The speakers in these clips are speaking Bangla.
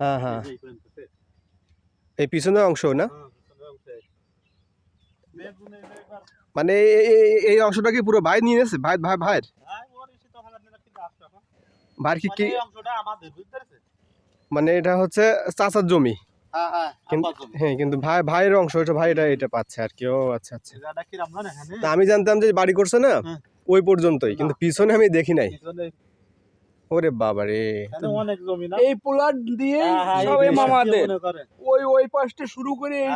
হ্যাঁ হ্যাঁ, এই পিছনের অংশ না, মানে এই অংশটা কি পুরো ভাই নিয়ে নিয়েছে? ভাই ভাই ভাইয়ের ভাইয়ের কি মানে এটা হচ্ছে চাচার জমি? হ্যাঁ, কিন্তু ভাই ভাইয়ের অংশ, এটা ভাই এটা পাচ্ছে আর কি। ও আচ্ছা আচ্ছা, তা আমি জানতাম যে বাড়ি করছে না ওই পর্যন্তই, কিন্তু পিছনে আমি দেখি নাই। ওরে বাবা রে, অনেক জমি না, এই পোলার দিয়ে সবাই মামাদের ওই পাশটা শুরু করে এই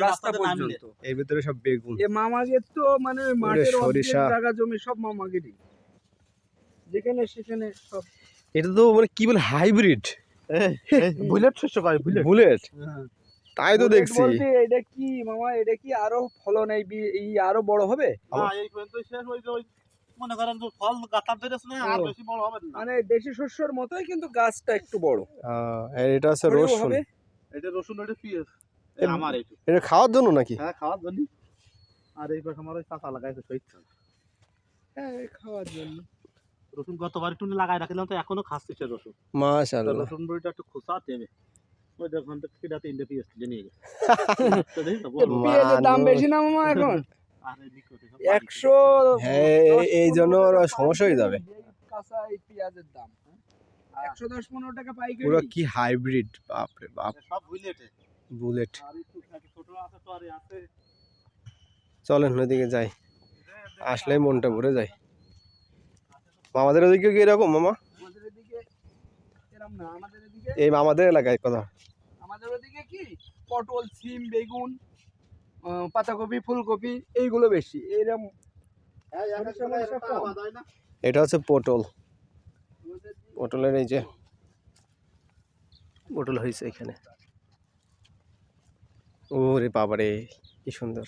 রাস্তা পর্যন্ত এর ভিতরে সব বেগুন। এ মামাদের তো মানে মাঠের সরিষা, জায়গা জমি সব মামাগেরই, যেখানে সেখানে সব। এটা তো মানে কি বলে হাইব্রিড বুলেট শস্য কয়, বুলেট, তাই তো দেখছি। বলতে এটা কি মামা, এটা কি আরো ফলন এই আরো বড় হবে? এই পর্যন্ত শেষ হইছে। ওই মনে করেন যে ফল গাতার ধরেছে না, আর বেশি বড় হবে না, মানে দেশি শস্যর মতোই কিন্তু গাছটা একটু বড়। এটা হচ্ছে রসুন, এটা রসুন, এটা পিঁয়াজ আমার। এটা খাওয়ার জন্য নাকি? হ্যাঁ, খাওয়ার জন্য। আর এই পাশে আমার ওই চাচা লাগাইছে শহীদ, হ্যাঁ খাওয়ার জন্য। রসুন গতবার একটু লাগাই রাখলাম, তো এখনো খাচ্ছি সে রসুন। মাশাআল্লাহ, রসুন বড়িটা একটু খোসা দেবে। ওই দেখুন তো কিটা তিনটে পিঁয়াজ নিয়ে গেছে। পেঁয়াজের দাম বেশি না মামা এখন? 100। হ্যাঁ, এই জন্য সমস্যা হয়ে যাবে। কাঁচা এই পেঁয়াজের দাম 110-15 টাকা পাইকারি। পুরো কি হাইব্রিড, বাপ রে বাপ, সব বুলেটে। বুলেট। আর একটু ছোট আছে তো, আর আছে। চলেন ওইদিকে যাই, আসলেই মনটা ভরে যায়। আমাদের ওদিকে কি এরকম মামা? আমাদের এদিকে এরকম না, আমাদের এদিকে এই আমাদের এলাকায় কথা, আমাদের ওদিকে কি পটল, সিম, বেগুন, পাতাকপি, ফুলকপি এইগুলো বেশি। এরকম এটা হচ্ছে পটল, পটলের এই যে পটল হয়েছে এখানে। ওরে বাবারে কি সুন্দর,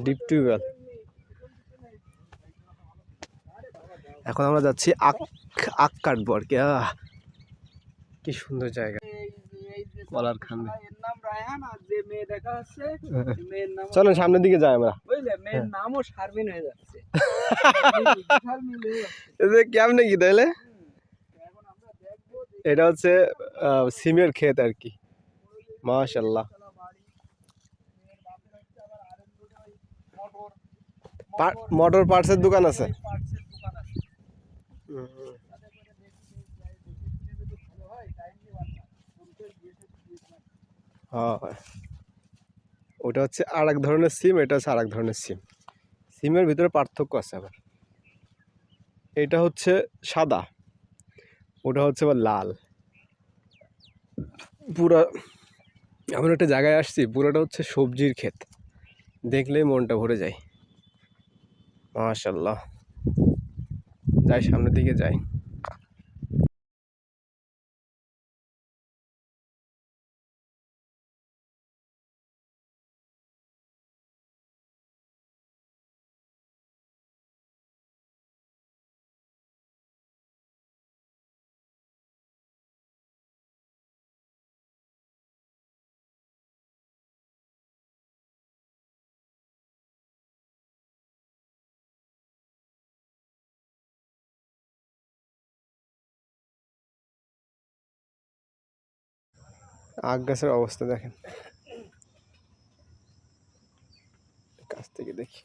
ডিপ টিউবওয়েল। এখন আমরা যাচ্ছি আখ কাটবো আর কি। কি সুন্দর জায়গা, কলার খাম্বে। এর নাম রায়হান, আর যে মেয়ে দেখা যাচ্ছে মেয়ের নাম, চলেন সামনের দিকে যাই আমরা। বুঝলে, মেয়ের নামও শারমিন হয়ে যাচ্ছে। কেমনে কি তাইলে? এটা হচ্ছে সিমের ক্ষেত আর কি। মাশাআল্লাহ, মোটর পার্টসের দোকান আছে। হ্যাঁ, ওটা হচ্ছে আর এক ধরনের সিম, এটা হচ্ছে আর এক ধরনের সিম। সিমের ভিতরে পার্থক্য আছে আবার। এটা হচ্ছে সাদা, ওটা হচ্ছে আবার লাল। পুরা এমন একটা জায়গায় আসছি, পুরোটা হচ্ছে সবজির ক্ষেত, দেখলেই মনটা ভরে যায়। মাশাআল্লাহ, যাই সামনের দিকে যাই। আখ গাছের অবস্থা দেখেন, কাছ থেকে দেখি।